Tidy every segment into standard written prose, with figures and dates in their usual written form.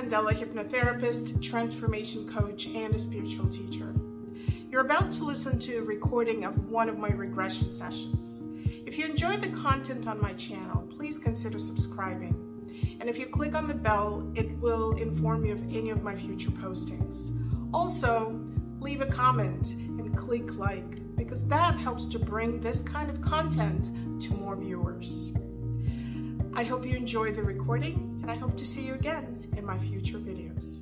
Candela, hypnotherapist, transformation coach, and a spiritual teacher. You're about to listen to a recording of one of my regression sessions. If you enjoyed the content on my channel, please consider subscribing. And if you click on the bell, it will inform you of any of my future postings. Also, leave a comment and click like, because that helps to bring this kind of content to more viewers. I hope you enjoy the recording, and I hope to see you again in my future videos.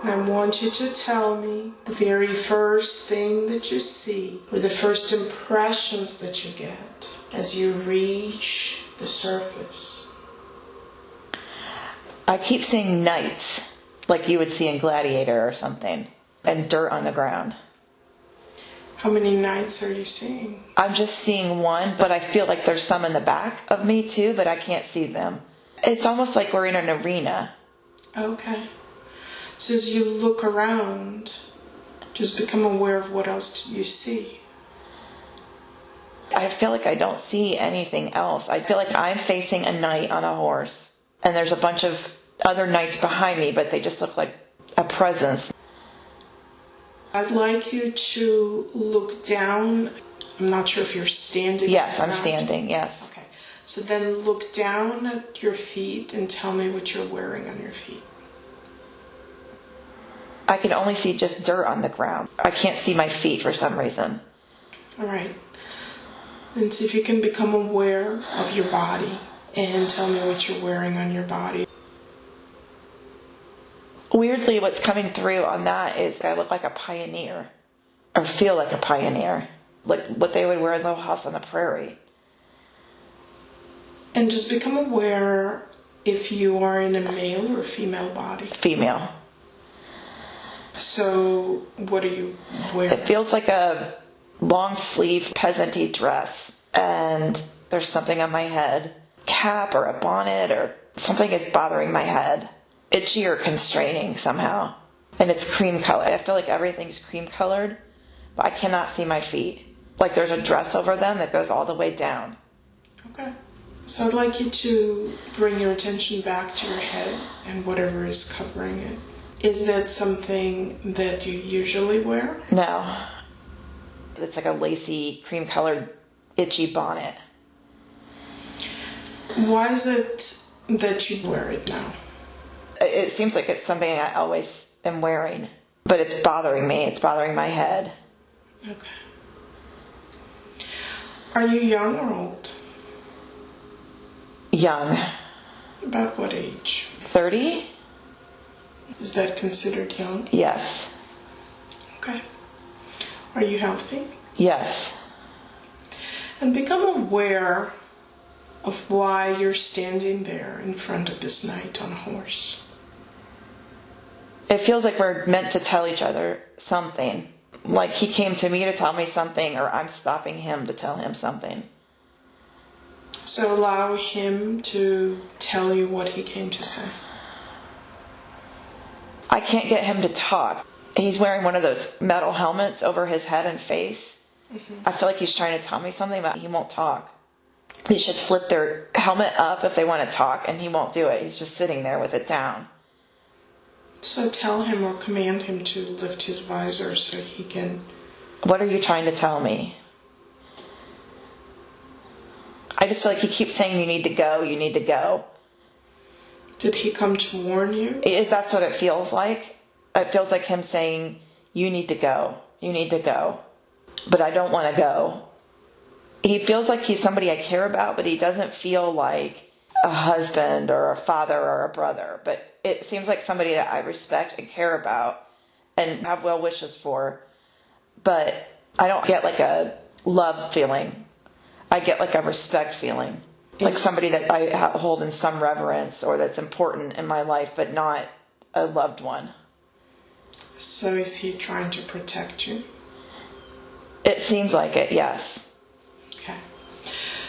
I want you to tell me the very first thing that you see, or the first impressions that you get as you reach the surface. I keep seeing knights, like you would see in Gladiator or something, and dirt on the ground. How many knights are you seeing? I'm just seeing one, but I feel like there's some in the back of me too, but I can't see them. It's almost like we're in an arena. Okay. So as you look around, just become aware of what else you see. I feel like I don't see anything else. I feel like I'm facing a knight on a horse, and there's a bunch of other knights behind me, but they just look like a presence. I'd like you to look down. I'm not sure if you're standing. Yes, I'm standing, yes. Okay. So then look down at your feet and tell me what you're wearing on your feet. I can only see just dirt on the ground. I can't see my feet for some reason. All right. And see if you can become aware of your body and tell me what you're wearing on your body. Weirdly, what's coming through on that is I look like a pioneer, or feel like a pioneer, like what they would wear in Little House on the Prairie. And just become aware if you are in a male or female body. Female. So what are you wearing? It feels like a long sleeve peasant-y dress, and there's something on my head, cap or a bonnet or something is bothering my head. Itchy or constraining somehow. And it's cream colored. I feel like everything's cream colored, but I cannot see my feet. Like there's a dress over them that goes all the way down. Okay. So I'd like you to bring your attention back to your head and whatever is covering it. Is that something that you usually wear? No. It's like a lacy, cream colored, itchy bonnet. Why is it that you wear it now? It seems like it's something I always am wearing, but it's bothering me. It's bothering my head. Okay. Are you young or old? Young. About what age? 30? Is that considered young? Yes. Okay. Are you healthy? Yes. And become aware of why you're standing there in front of this knight on a horse. It feels like we're meant to tell each other something. Like he came to me to tell me something, or I'm stopping him to tell him something. So allow him to tell you what he came to say. I can't get him to talk. He's wearing one of those metal helmets over his head and face. I feel like he's trying to tell me something, but he won't talk. They should flip their helmet up if they want to talk, and he won't do it. He's just sitting there with it down. So tell him or command him to lift his visor so he can... What are you trying to tell me? I just feel like he keeps saying, you need to go, you need to go. Did he come to warn you? That's what it feels like. It feels like him saying, you need to go, you need to go. But I don't want to go. He feels like he's somebody I care about, but he doesn't feel like a husband or a father or a brother. But it seems like somebody that I respect and care about and have well wishes for. But I don't get like a love feeling. I get like a respect feeling. Like somebody that I hold in some reverence or that's important in my life, but not a loved one. So is he trying to protect you? It seems like it, yes. Okay.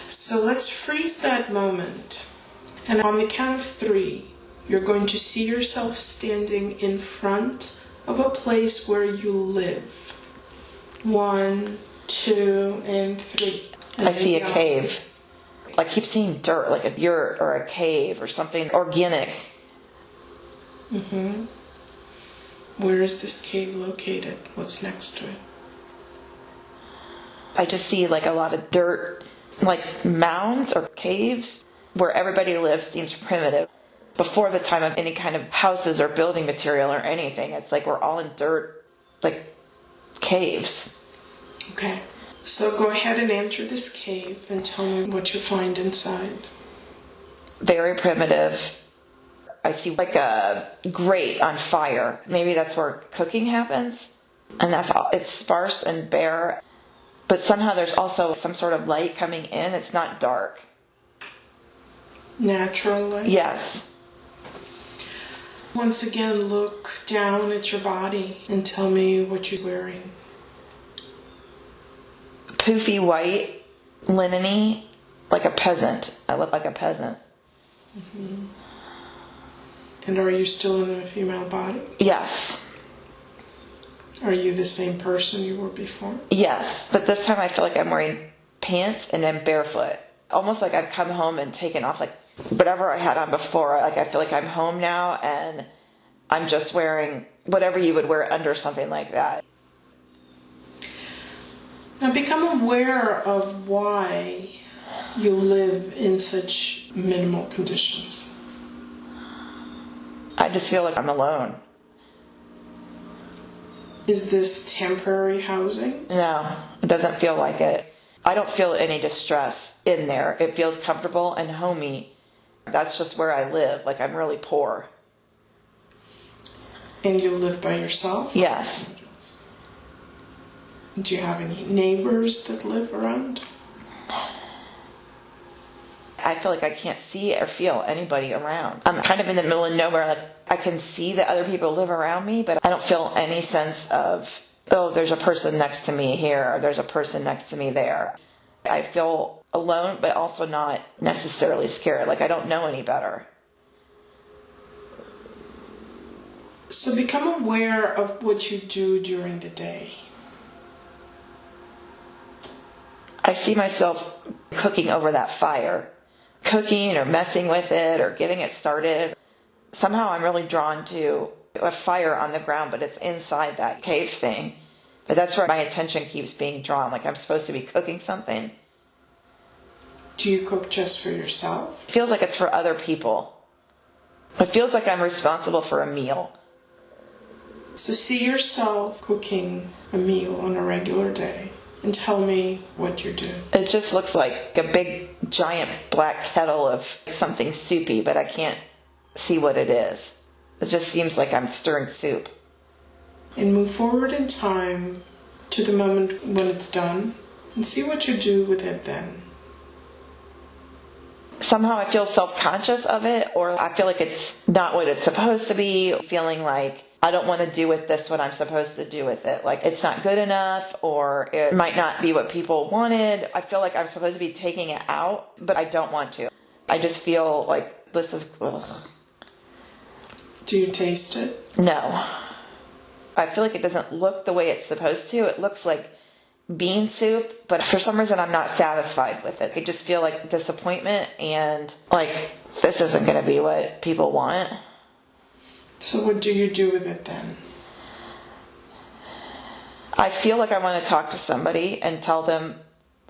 So let's freeze that moment. And on the count of 3, you're going to see yourself standing in front of a place where you live. 1, 2, and 3. I see a cave. I keep seeing dirt, like a yurt or a cave or something organic. Mm-hmm. Where is this cave located? What's next to it? I just see like a lot of dirt, like mounds or caves where everybody lives seems primitive. Before the time of any kind of houses or building material or anything, it's like we're all in dirt, like caves. Okay. So go ahead and enter this cave and tell me what you find inside. Very primitive. I see like a grate on fire. Maybe that's where cooking happens. And that's all. It's sparse and bare. But somehow there's also some sort of light coming in. It's not dark. Natural light? Yes. Once again, look down at your body and tell me what you're wearing. Poofy white, linen-y, like a peasant. I look like a peasant. Mm-hmm. And are you still in a female body? Yes. Are you the same person you were before? Yes, but this time I feel like I'm wearing pants and I'm barefoot. Almost like I've come home and taken off like whatever I had on before. Like I feel like I'm home now and I'm just wearing whatever you would wear under something like that. Now become aware of why you live in such minimal conditions. I just feel like I'm alone. Is this temporary housing? No, it doesn't feel like it. I don't feel any distress in there. It feels comfortable and homey. That's just where I live. Like I'm really poor. And you live by yourself? Yes. Do you have any neighbors that live around? I feel like I can't see or feel anybody around. I'm kind of in the middle of nowhere. Like I can see that other people live around me, but I don't feel any sense of, oh, there's a person next to me here, or there's a person next to me there. I feel alone, but also not necessarily scared. Like I don't know any better. So become aware of what you do during the day. I see myself cooking over that fire. Cooking or messing with it or getting it started. Somehow I'm really drawn to a fire on the ground, but it's inside that cave thing. But that's where my attention keeps being drawn, like I'm supposed to be cooking something. Do you cook just for yourself? It feels like it's for other people. It feels like I'm responsible for a meal. So see yourself cooking a meal on a regular day. And tell me what you're doing. It just looks like a big, giant black kettle of something soupy, but I can't see what it is. It just seems like I'm stirring soup. And move forward in time to the moment when it's done, and see what you do with it then. Somehow I feel self-conscious of it, or I feel like it's not what it's supposed to be, feeling like I don't want to do with this what I'm supposed to do with it. Like it's not good enough, or it might not be what people wanted. I feel like I'm supposed to be taking it out, but I don't want to. I just feel like this is... Ugh. Do you taste it? No. I feel like it doesn't look the way it's supposed to. It looks like bean soup, but for some reason I'm not satisfied with it. I just feel like disappointment and like this isn't going to be what people want. So what do you do with it then? I feel like I want to talk to somebody and tell them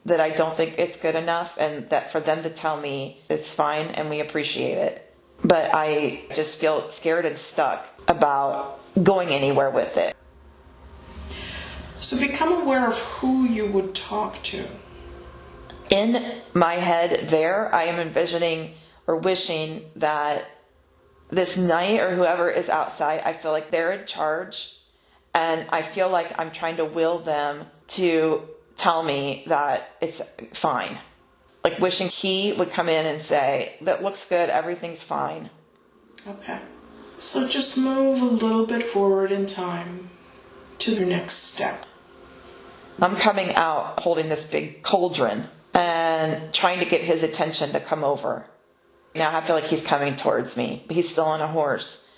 that I don't think it's good enough and that for them to tell me it's fine and we appreciate it. But I just feel scared and stuck about going anywhere with it. So become aware of who you would talk to. In my head there, I am envisioning or wishing that this knight or whoever is outside, I feel like they're in charge. And I feel like I'm trying to will them to tell me that it's fine. Like wishing he would come in and say, that looks good, everything's fine. Okay. So just move a little bit forward in time to the next step. I'm coming out holding this big cauldron and trying to get his attention to come over. Now I feel like he's coming towards me. He's still on a horse,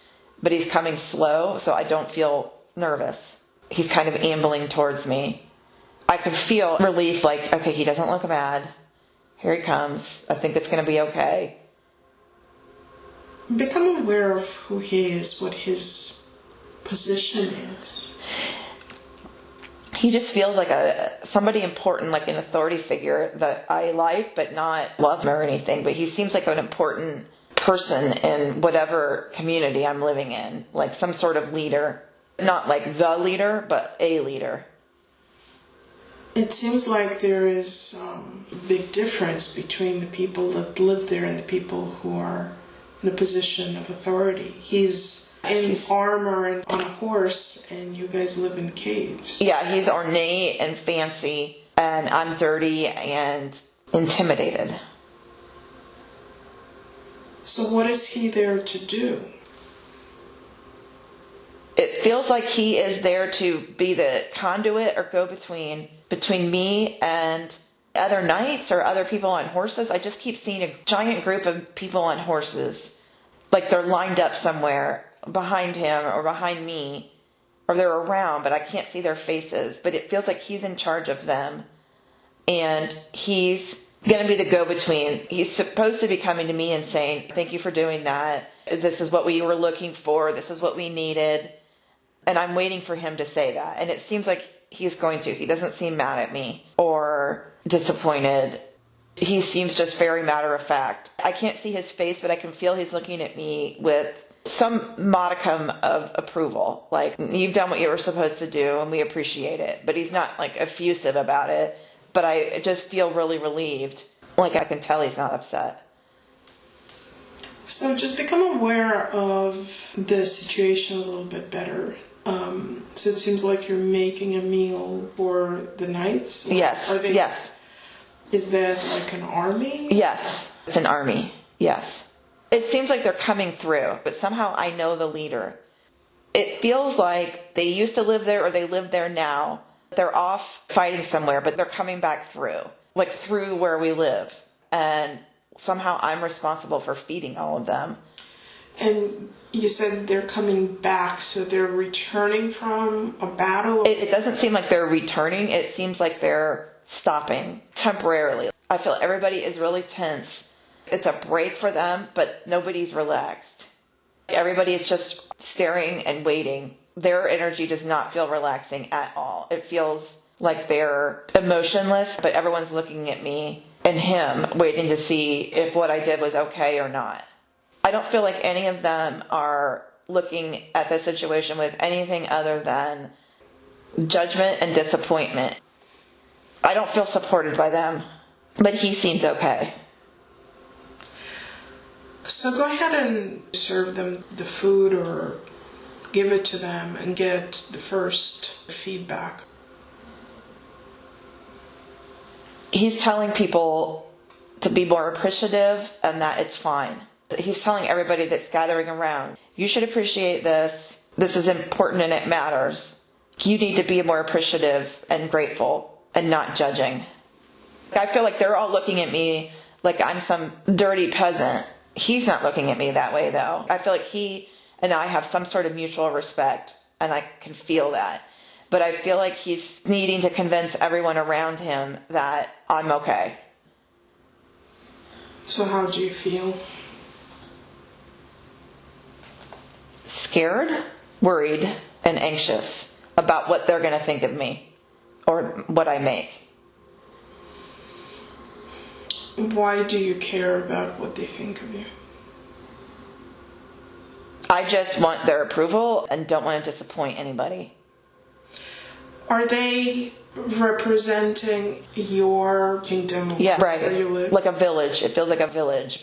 but he's coming slow, so I don't feel nervous. He's kind of ambling towards me. I could feel relief, like, okay, he doesn't look mad. Here he comes. I think it's going to be okay. Become aware of who he is, what his position is. He just feels like somebody important, like an authority figure that I like, but not love him or anything. But he seems like an important person in whatever community I'm living in, like some sort of leader. Not like the leader, but a leader. It seems like there is a big difference between the people that live there and the people who are in a position of authority. He's in armor and on a horse, and you guys live in caves. Yeah, he's ornate and fancy, and I'm dirty and intimidated. So what is he there to do? It feels like he is there to be the conduit or go-between between me and other knights or other people on horses. I just keep seeing a giant group of people on horses. Like they're lined up somewhere behind him or behind me, or they're around, but I can't see their faces. But it feels like he's in charge of them, and he's going to be the go-between. He's supposed to be coming to me and saying, thank you for doing that. This is what we were looking for. This is what we needed. And I'm waiting for him to say that. And it seems like he's going to. He doesn't seem mad at me or disappointed. He seems just very matter of fact. I can't see his face, but I can feel he's looking at me with some modicum of approval. Like, you've done what you were supposed to do and we appreciate it. But he's not like effusive about it. But I just feel really relieved. Like, I can tell he's not upset. So just become aware of the situation a little bit better. So it seems like you're making a meal for the knights? Yes, yes. Is that like an army? Yes, it's an army, yes. It seems like they're coming through, but somehow I know the leader. It feels like they used to live there or they live there now. They're off fighting somewhere, but they're coming back through, like through where we live. And somehow I'm responsible for feeding all of them. And you said they're coming back, so they're returning from a battle? It doesn't seem like they're returning. It seems like they're stopping temporarily. I feel everybody is really tense. It's a break for them, but nobody's relaxed. Everybody is just staring and waiting. Their energy does not feel relaxing at all. It feels like they're emotionless, but everyone's looking at me and him, waiting to see if what I did was okay or not. I don't feel like any of them are looking at the situation with anything other than judgment and disappointment. I don't feel supported by them, but he seems okay. So go ahead and serve them the food or give it to them and get the first feedback. He's telling people to be more appreciative and that it's fine. He's telling everybody that's gathering around, you should appreciate this. This is important and it matters. You need to be more appreciative and grateful and not judging. I feel like they're all looking at me like I'm some dirty peasant. He's not looking at me that way, though. I feel like he and I have some sort of mutual respect, and I can feel that. But I feel like he's needing to convince everyone around him that I'm okay. So how do you feel? Scared, worried, and anxious about what they're going to think of me or what I make. Why do you care about what they think of you? I just want their approval and don't want to disappoint anybody. Are they representing your kingdom? Yeah, right. Where you live? Like a village. It feels like a village.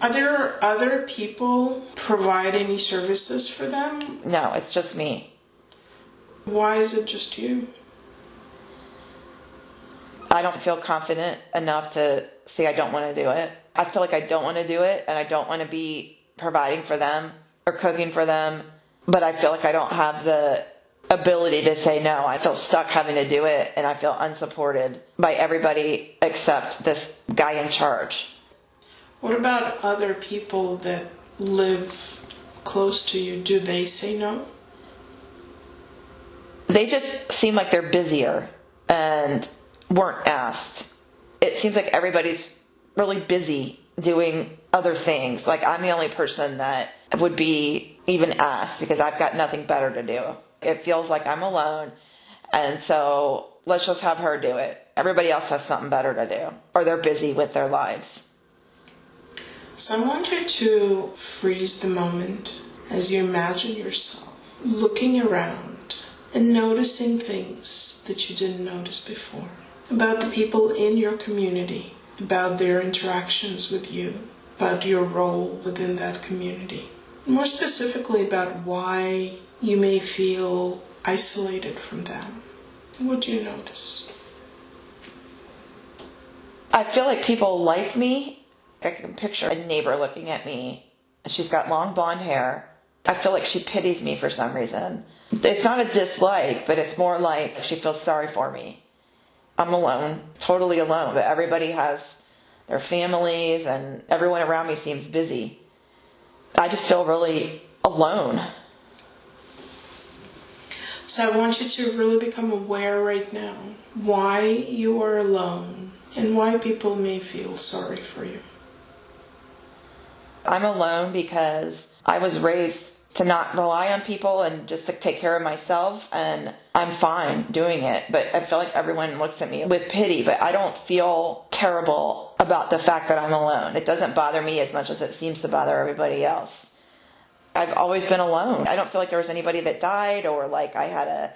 Are there other people provide any services for them? No, it's just me. Why is it just you? I don't feel confident enough to say I don't want to do it. I feel like I don't want to do it, and I don't want to be providing for them or cooking for them, but I feel like I don't have the ability to say no. I feel stuck having to do it, and I feel unsupported by everybody except this guy in charge. What about other people that live close to you? Do they say no? They just seem like they're busier and weren't asked. It seems like everybody's really busy doing other things. Like, I'm the only person that would be even asked because I've got nothing better to do. It feels like I'm alone. And so let's just have her do it. Everybody else has something better to do, or they're busy with their lives. So I want you to freeze the moment as you imagine yourself looking around and noticing things that you didn't notice before about the people in your community, about their interactions with you, about your role within that community. More specifically, about why you may feel isolated from them. What do you notice? I feel like people like me. I can picture a neighbor looking at me. She's got long blonde hair. I feel like she pities me for some reason. It's not a dislike, but it's more like she feels sorry for me. I'm alone, totally alone, but everybody has their families and everyone around me seems busy. I just feel really alone. So I want you to really become aware right now why you are alone and why people may feel sorry for you. I'm alone because I was raised to not rely on people and just to take care of myself, and I'm fine doing it. But I feel like everyone looks at me with pity, but I don't feel terrible about the fact that I'm alone. It doesn't bother me as much as it seems to bother everybody else. I've always been alone. I don't feel like there was anybody that died, or like I had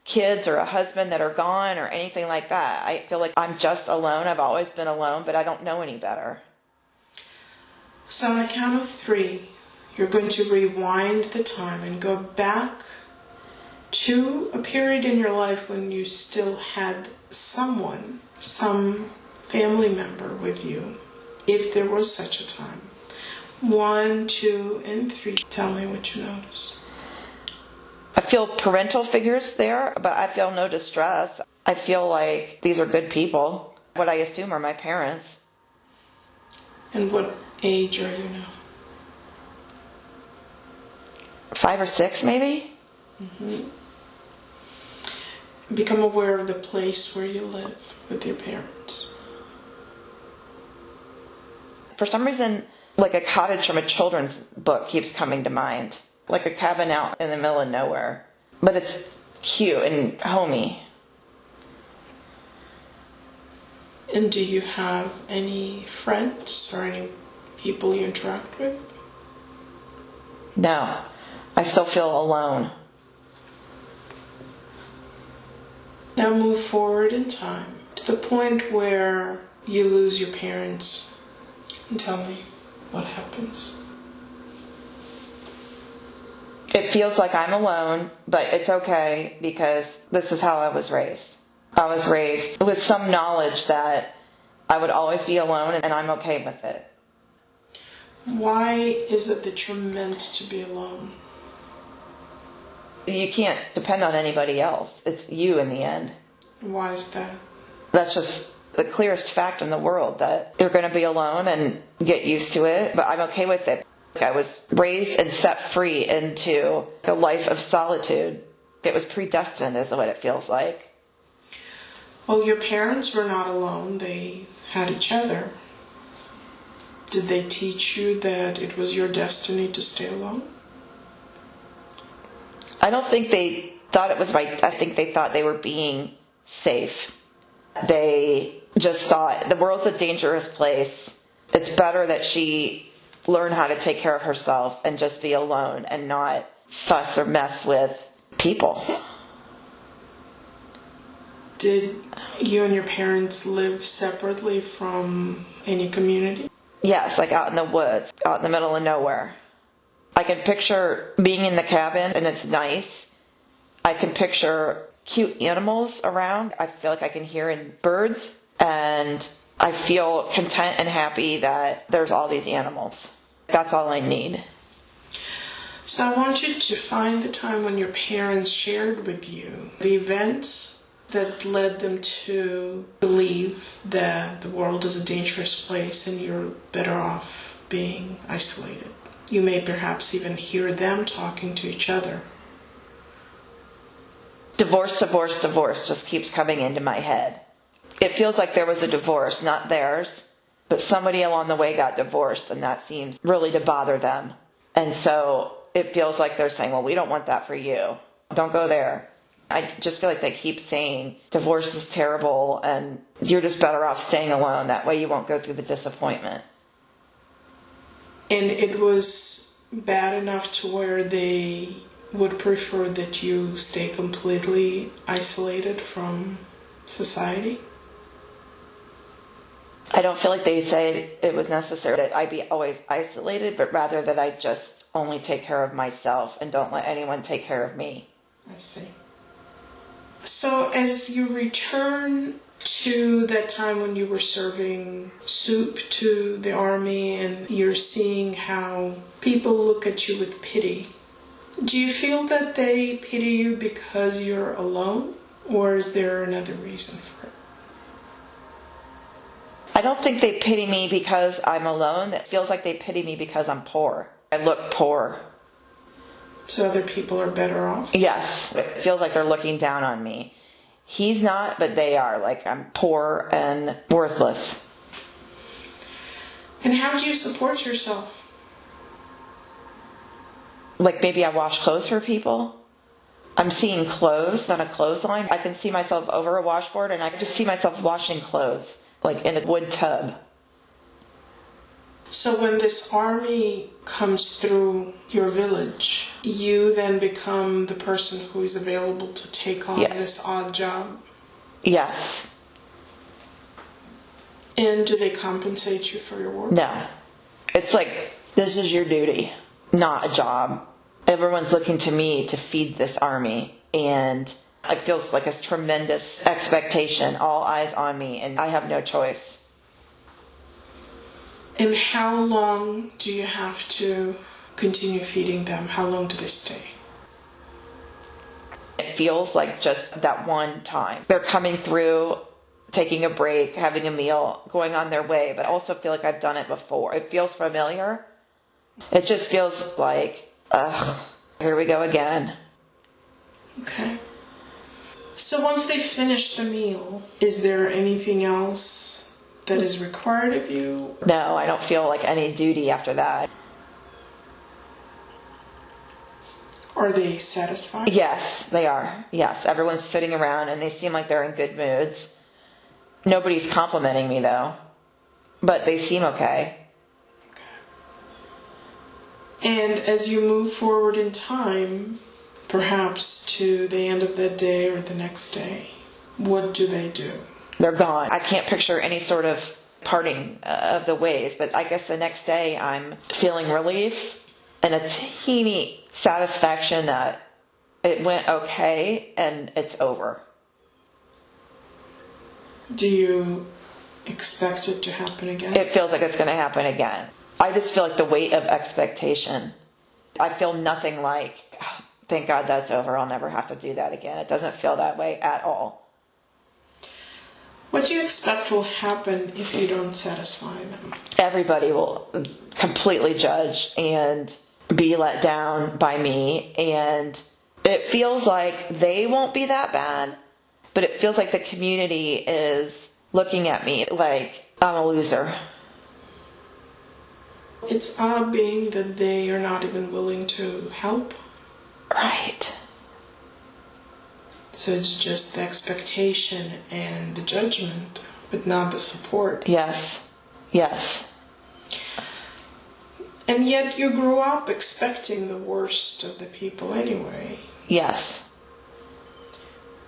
kids or a husband that are gone or anything like that. I feel like I'm just alone. I've always been alone, but I don't know any better. So on the count of 3, you're going to rewind the time and go back to a period in your life when you still had someone, some family member with you, if there was such a time. 1, 2, and 3. Tell me what you notice. I feel parental figures there, but I feel no distress. I feel like these are good people. What I assume are my parents. And what age are you now? 5 or 6, maybe? Mm-hmm. Become aware of the place where you live with your parents. For some reason, like a cottage from a children's book keeps coming to mind. Like a cabin out in the middle of nowhere. But it's cute and homey. And do you have any friends or any people you interact with? No. I still feel alone. Now move forward in time to the point where you lose your parents. And tell me what happens. It feels like I'm alone, but it's okay because this is how I was raised. I was raised with some knowledge that I would always be alone, and I'm okay with it. Why is it that you're meant to be alone? You can't depend on anybody else. It's you in the end. Why is that? That's just the clearest fact in the world, that you're going to be alone and get used to it, but I'm okay with it. I was raised and set free into a life of solitude. It was predestined, is what it feels like. Well, your parents were not alone. They had each other. Did they teach you that it was your destiny to stay alone? I don't think they thought it was right. I think they thought they were being safe. They just thought the world's a dangerous place. It's better that she learn how to take care of herself and just be alone and not fuss or mess with people. Did you and your parents live separately from any community? Yes, like out in the woods, out in the middle of nowhere. I can picture being in the cabin and it's nice. I can picture cute animals around. I feel like I can hear birds, and I feel content and happy that there's all these animals. That's all I need. So I want you to find the time when your parents shared with you the events that led them to believe that the world is a dangerous place and you're better off being isolated. You may perhaps even hear them talking to each other. Divorce, divorce, divorce just keeps coming into my head. It feels like there was a divorce, not theirs, But somebody along the way got divorced, and that seems really to bother them. And so it feels like they're saying, well, we don't want that for you. Don't go there. I just feel like they keep saying divorce is terrible and you're just better off staying alone. That way you won't go through the disappointment. And it was bad enough to where they would prefer that you stay completely isolated from society? I don't feel like they said it was necessary that I be always isolated, but rather that I just only take care of myself and don't let anyone take care of me. I see. So as you return to that time when you were serving soup to the army and you're seeing how people look at you with pity, do you feel that they pity you because you're alone, or is there another reason for it? I don't think they pity me because I'm alone. It feels like they pity me because I'm poor. I look poor. So other people are better off? Yes. It feels like they're looking down on me. He's not, but they are. Like, I'm poor and worthless. And how do you support yourself? Like, maybe I wash clothes for people. I'm seeing clothes on a clothesline. I can see myself over a washboard, and I just see myself washing clothes, like in a wood tub. So when this army comes through your village, you then become the person who is available to take on this odd job? Yes. And do they compensate you for your work? No. It's like, this is your duty, not a job. Everyone's looking to me to feed this army, and it feels like a tremendous expectation, all eyes on me, and I have no choice. And how long do you have to continue feeding them? How long do they stay? It feels like just that one time. They're coming through, taking a break, having a meal, going on their way, but I also feel like I've done it before. It feels familiar. It just feels like, here we go again. Okay. So once they finish the meal, is there anything else that is required of you? No, I don't feel like any duty after that. Are they satisfied? Yes, they are. Yes, everyone's sitting around and they seem like they're in good moods. Nobody's complimenting me though, but they seem okay. And as you move forward in time, perhaps to the end of that day or the next day, what do they do? They're gone. I can't picture any sort of parting of the ways, but I guess the next day I'm feeling relief and a teeny satisfaction that it went okay and it's over. Do you expect it to happen again? It feels like it's going to happen again. I just feel like the weight of expectation. I feel nothing like, oh, thank God that's over. I'll never have to do that again. It doesn't feel that way at all. What do you expect will happen if you don't satisfy them? Everybody will completely judge and be let down by me. And it feels like they won't be that bad, but it feels like the community is looking at me like I'm a loser. It's odd being that they are not even willing to help. Right. So it's just the expectation and the judgment, but not the support. Yes. Yes. And yet you grew up expecting the worst of the people anyway. Yes.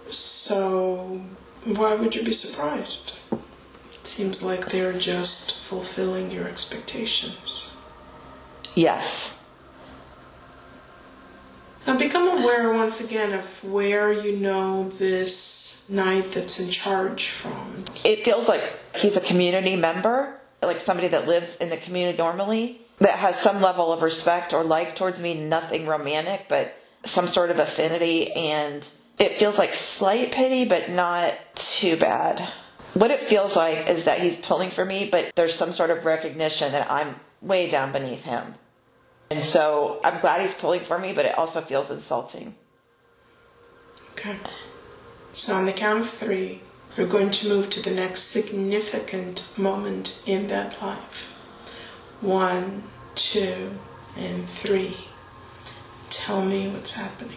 So why would you be surprised? It seems like they're just fulfilling your expectations. Yes. Now become aware once again of where you know this knight that's in charge from. It feels like he's a community member, like somebody that lives in the community normally, that has some level of respect or like towards me, nothing romantic, but some sort of affinity, and it feels like slight pity, but not too bad. What it feels like is that he's pulling for me, but there's some sort of recognition that I'm way down beneath him. And so I'm glad he's pulling for me, but it also feels insulting. Okay. So on the count of 3, You're going to move to the next significant moment in that life. 1, 2, and 3. Tell me what's happening.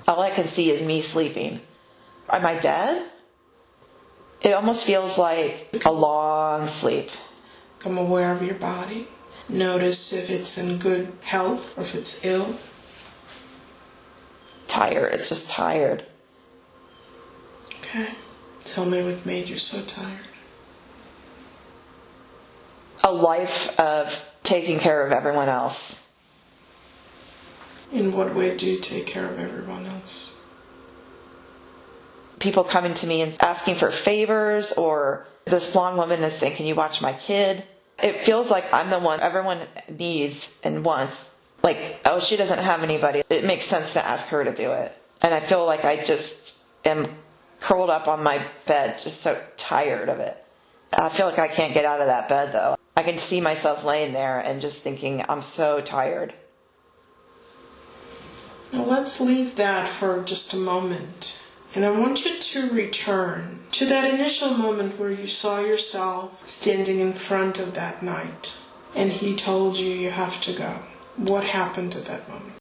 All I can see is me sleeping. Am I dead? It almost feels like a long sleep. Become aware of your body. Notice if it's in good health or if it's ill. Tired. It's just tired. Okay. Tell me what made you so tired. A life of taking care of everyone else. In what way do you take care of everyone else? People coming to me and asking for favors, or this blonde woman is saying, can you watch my kid? It feels like I'm the one everyone needs and wants. Like, oh, she doesn't have anybody. It makes sense to ask her to do it. And I feel like I just am curled up on my bed, just so tired of it. I feel like I can't get out of that bed, though. I can see myself laying there and just thinking, I'm so tired. Now let's leave that for just a moment. And I want you to return to that initial moment where you saw yourself standing in front of that knight and he told you you have to go. What happened at that moment?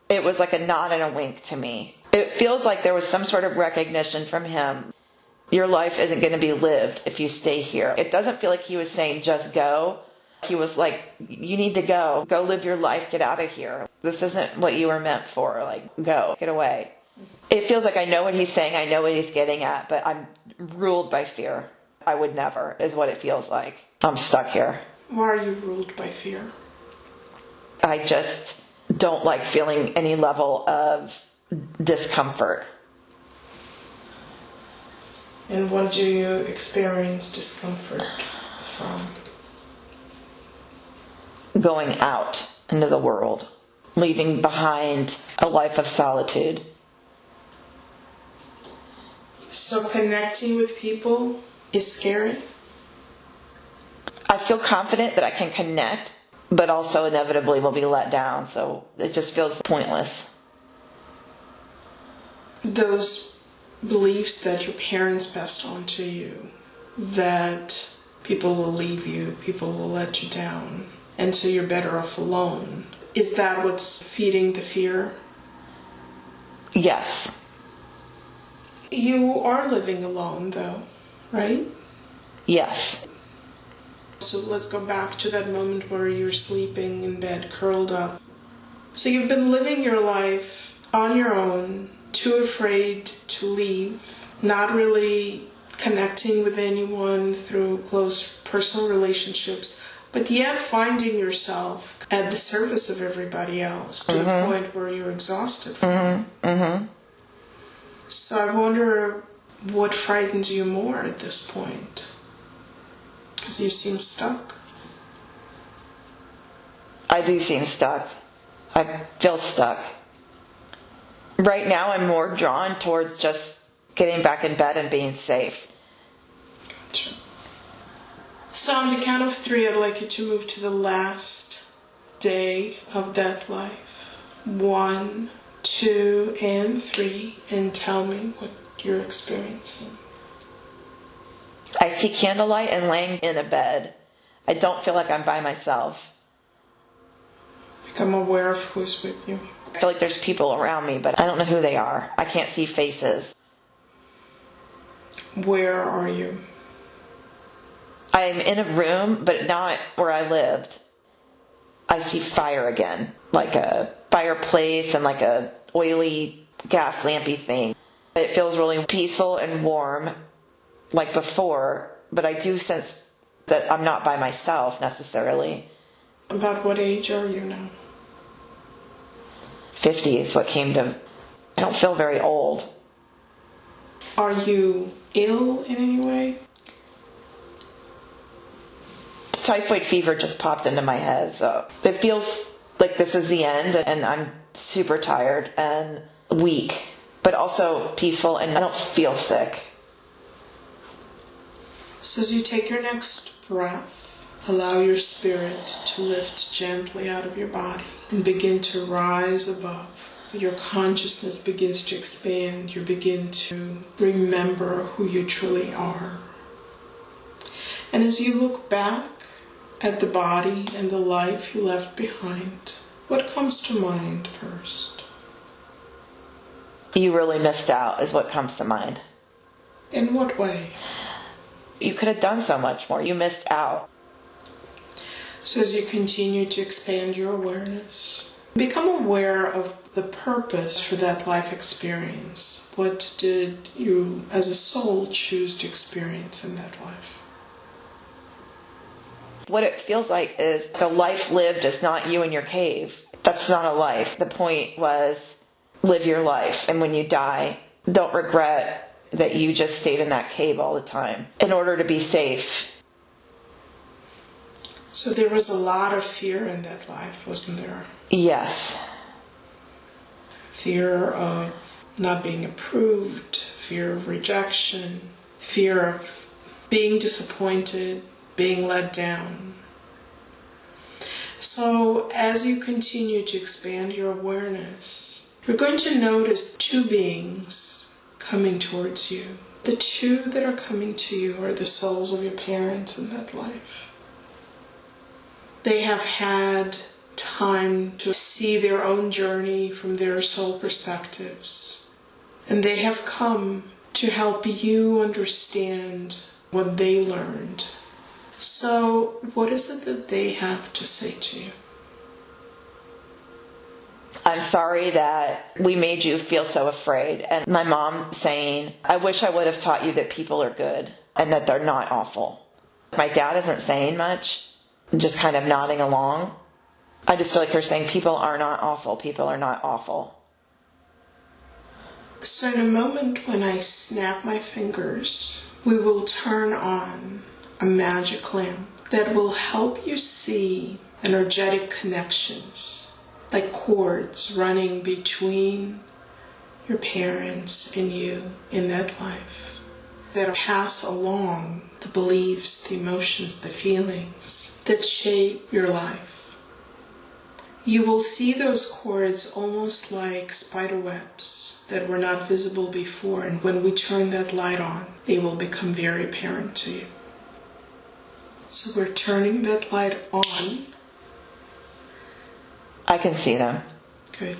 It was like a nod and a wink to me. It feels like there was some sort of recognition from him. Your life isn't going to be lived if you stay here. It doesn't feel like he was saying just go. He was like, you need to go. Go live your life. Get out of here. This isn't what you were meant for. Like, go. Get away. It feels like I know what he's saying. I know what he's getting at, but I'm ruled by fear. I would never, is what it feels like. I'm stuck here. Why are you ruled by fear? I just don't like feeling any level of discomfort. And what do you experience discomfort from? Going out into the world, leaving behind a life of solitude. So connecting with people is scary? I feel confident that I can connect, but also inevitably will be let down, so it just feels pointless. Those beliefs that your parents passed on to you, that people will leave you, people will let you down, and so you're better off alone. Is that what's feeding the fear? Yes. You are living alone though, right? Yes. So let's go back to that moment where you're sleeping in bed, curled up. So you've been living your life on your own, too afraid to leave, not really connecting with anyone through close personal relationships, but yet finding yourself at the service of everybody else to the point where you're exhausted from it. So I wonder what frightens you more at this point, because you seem stuck. I do seem stuck. I feel stuck. Right now I'm more drawn towards just getting back in bed and being safe. Gotcha. So on the count of 3, I'd like you to move to the last day of that life. 1, 2, and 3, and tell me what you're experiencing. I see candlelight and laying in a bed. I don't feel like I'm by myself. Become aware of who's with you. I feel like there's people around me, but I don't know who they are. I can't see faces. Where are you? I'm in a room, but not where I lived. I see fire again, like a fireplace and like a oily gas lampy thing. It feels really peaceful and warm, like before, but I do sense that I'm not by myself necessarily. About what age are you now? 50 is what came to... I don't feel very old. Are you ill in any way? Typhoid fever just popped into my head, so it feels like this is the end, and I'm super tired and weak, but also peaceful, and I don't feel sick. So as you take your next breath, allow your spirit to lift gently out of your body and begin to rise above. your consciousness begins to expand. You begin to remember who you truly are. And as you look back at the body and the life you left behind, what comes to mind first? You really missed out is what comes to mind. In what way? You could have done so much more. You missed out. So as you continue to expand your awareness, become aware of the purpose for that life experience. What did you as a soul choose to experience in that life? What it feels like is a life lived is not you in your cave. That's not a life. The point was live your life. And when you die, don't regret that you just stayed in that cave all the time in order to be safe. So there was a lot of fear in that life, wasn't there? Yes. Fear of not being approved, fear of rejection, fear of being disappointed, being let down. So as you continue to expand your awareness, you're going to notice two beings coming towards you. The two that are coming to you are the souls of your parents in that life. They have had time to see their own journey from their soul perspectives. And they have come to help you understand what they learned. So, what is it that they have to say to you? I'm sorry that we made you feel so afraid. And my mom saying, I wish I would have taught you that people are good and that they're not awful. My dad isn't saying much, just kind of nodding along. I just feel like you're saying people are not awful. People are not awful. So in a moment when I snap my fingers, we will turn on a magic lamp that will help you see energetic connections, like cords running between your parents and you in that life, that pass along the beliefs, the emotions, the feelings that shape your life. You will see those cords almost like spider webs that were not visible before, and when we turn that light on, they will become very apparent to you. So we're turning that light on. I can see them. Good.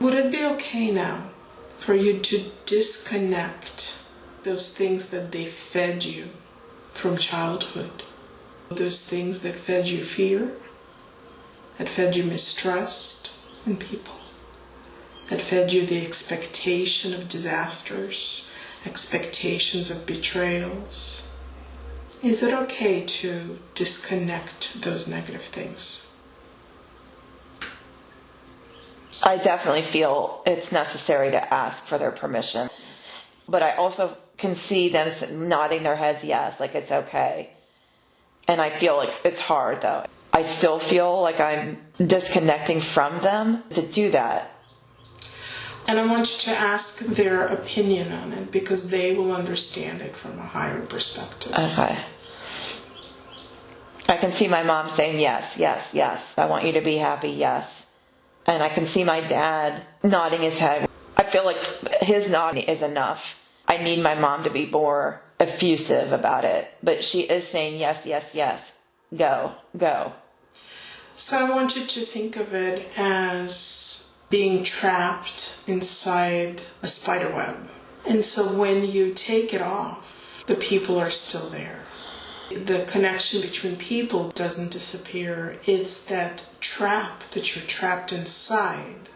Would it be okay now for you to disconnect those things that they fed you from childhood? Those things that fed you fear, that fed you mistrust in people, that fed you the expectation of disasters, expectations of betrayals. Is it okay to disconnect those negative things? I definitely feel it's necessary to ask for their permission. But I also can see them nodding their heads yes, like it's okay. And I feel like it's hard though. I still feel like I'm disconnecting from them to do that. And I want you to ask their opinion on it because they will understand it from a higher perspective. Okay. I can see my mom saying yes, yes, yes. I want you to be happy, yes. And I can see my dad nodding his head. I feel like his nod is enough. I need my mom to be more effusive about it. But she is saying yes, yes, yes. Go, go. So I want you to think of it as being trapped inside a spider web. And so when you take it off, the people are still there. The connection between people doesn't disappear. It's that trap that you're trapped inside.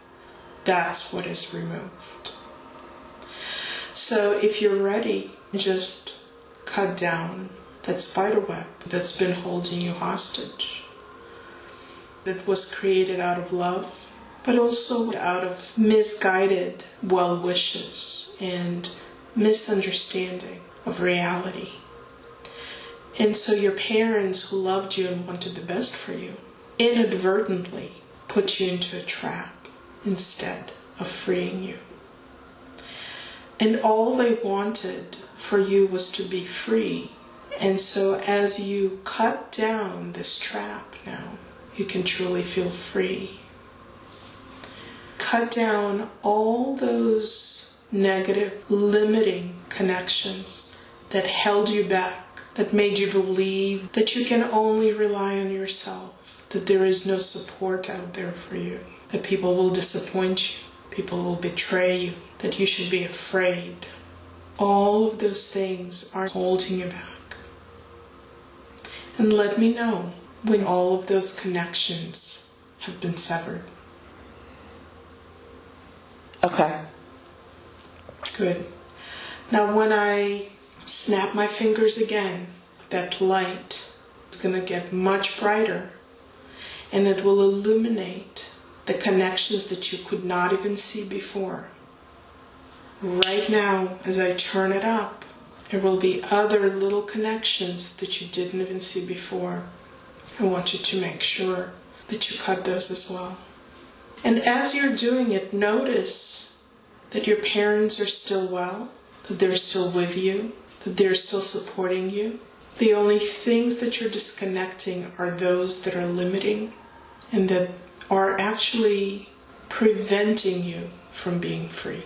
That's what is removed. So if you're ready, just cut down that spider web that's been holding you hostage. It was created out of love, but also out of misguided well wishes and misunderstanding of reality. And so your parents who loved you and wanted the best for you inadvertently put you into a trap instead of freeing you. And all they wanted for you was to be free. And so as you cut down this trap now, you can truly feel free. cut down all those negative, limiting connections that held you back, that made you believe that you can only rely on yourself, that there is no support out there for you, that people will disappoint you, people will betray you, that you should be afraid. All of those things are holding you back. And let me know when all of those connections have been severed. Okay. Good. Now when I snap my fingers again, that light is going to get much brighter, and it will illuminate the connections that you could not even see before. Right now, as I turn it up, there will be other little connections that you didn't even see before. I want you to make sure that you cut those as well. And as you're doing it, notice that your parents are still well, that they're still with you, that they're still supporting you. The only things that you're disconnecting are those that are limiting and that are actually preventing you from being free.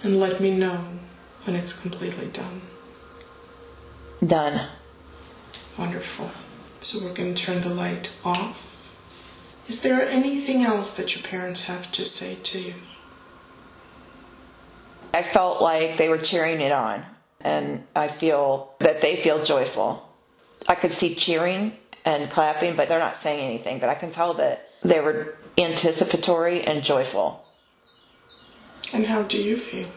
And let me know when it's completely done. Done. Wonderful. So we're going to turn the light off. Is there anything else that your parents have to say to you? I felt like they were cheering it on, and I feel that they feel joyful. I could see cheering and clapping, but they're not saying anything, but I can tell that they were anticipatory and joyful. And how do you feel?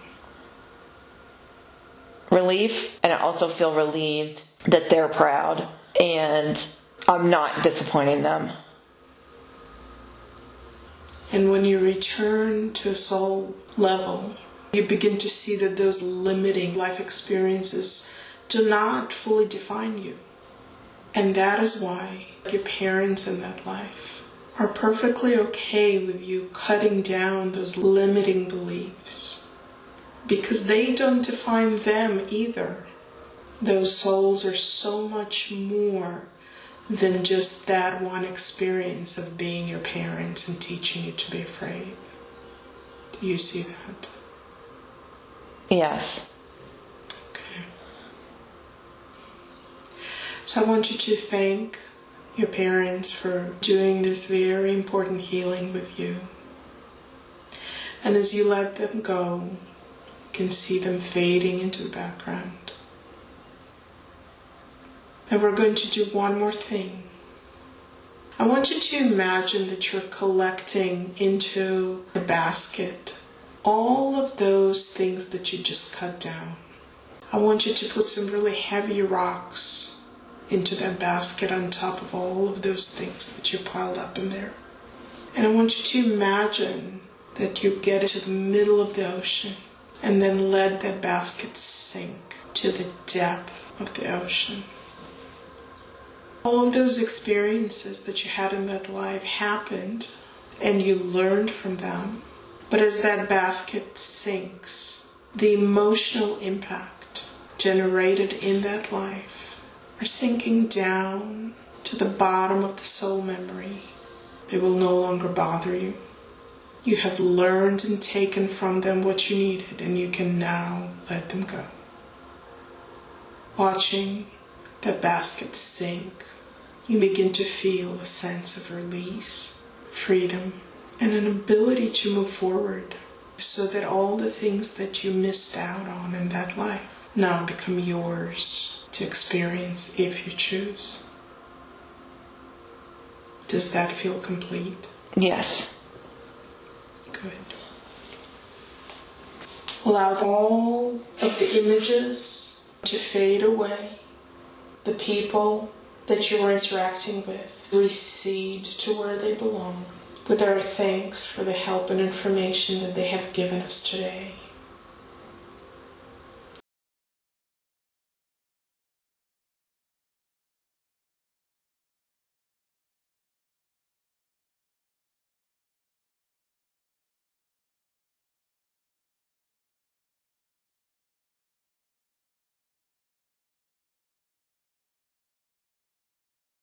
Relief, and I also feel relieved that they're proud, and I'm not disappointing them. And when you return to a soul level, you begin to see that those limiting life experiences do not fully define you. And that is why your parents in that life are perfectly okay with you cutting down those limiting beliefs, because they don't define them either. Those souls are so much more than just that one experience of being your parents and teaching you to be afraid. Do you see that? Yes. Okay. So I want you to thank your parents for doing this very important healing with you. And as you let them go, you can see them fading into the background. And we're going to do one more thing. I want you to imagine that you're collecting into the basket all of those things that you just cut down. I want you to put some really heavy rocks into that basket on top of all of those things that you piled up in there. And I want you to imagine that you get to the middle of the ocean and then let that basket sink to the depth of the ocean. All of those experiences that you had in that life happened and you learned from them. But as that basket sinks, the emotional impact generated in that life are sinking down to the bottom of the soul memory. They will no longer bother you. You have learned and taken from them what you needed, and you can now let them go. Watching that basket sink, you begin to feel a sense of release, freedom, and an ability to move forward so that all the things that you missed out on in that life now become yours to experience if you choose. Does that feel complete? Yes. Good. Allow all of the images to fade away. The people that you are interacting with recede to where they belong. With our thanks for the help and information that they have given us today.